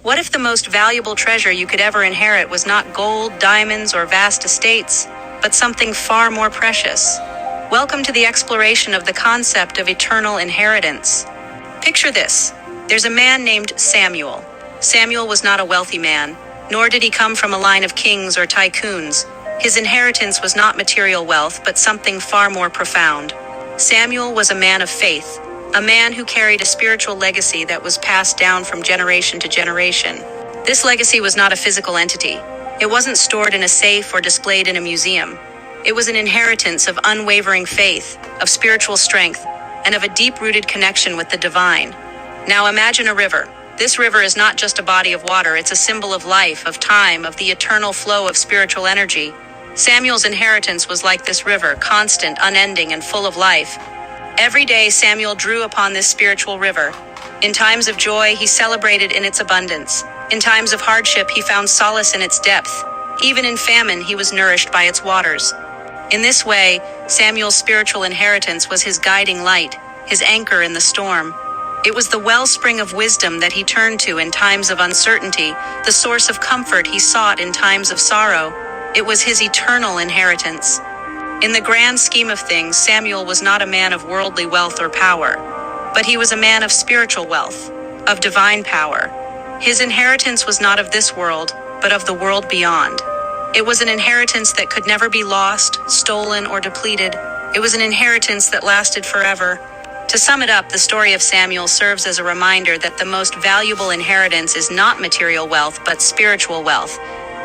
What if the most valuable treasure you could ever inherit was not gold, diamonds, or vast estates, but something far more precious? Welcome to the exploration of the concept of eternal inheritance. Picture this. There's a man named Samuel. Samuel was not a wealthy man, nor did he come from a line of kings or tycoons. His inheritance was not material wealth, but something far more profound. Samuel was a man of faith, a man who carried a spiritual legacy that was passed down from generation to generation. This legacy was not a physical entity. It wasn't stored in a safe or displayed in a museum. It was an inheritance of unwavering faith, of spiritual strength, and of a deep-rooted connection with the divine. Now imagine a river. This river is not just a body of water, it's a symbol of life, of time, of the eternal flow of spiritual energy. Samuel's inheritance was like this river, constant, unending, and full of life. Every day Samuel drew upon this spiritual river. In times of joy, he celebrated in its abundance. In times of hardship, he found solace in its depth. Even in famine, he was nourished by its waters. In this way, Samuel's spiritual inheritance was his guiding light, his anchor in the storm. It was the wellspring of wisdom that he turned to in times of uncertainty, the source of comfort he sought in times of sorrow. It was his eternal inheritance. In the grand scheme of things, Samuel was not a man of worldly wealth or power, but he was a man of spiritual wealth, of divine power. His inheritance was not of this world, but of the world beyond. It was an inheritance that could never be lost, stolen, or depleted. It was an inheritance that lasted forever. To sum it up, the story of Samuel serves as a reminder that the most valuable inheritance is not material wealth, but spiritual wealth.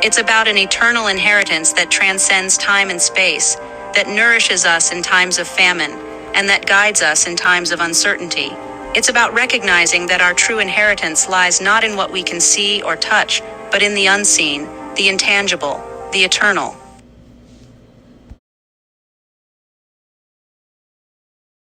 It's about an eternal inheritance that transcends time and space, that nourishes us in times of famine, and that guides us in times of uncertainty. It's about recognizing that our true inheritance lies not in what we can see or touch, but in the unseen, the intangible, the eternal.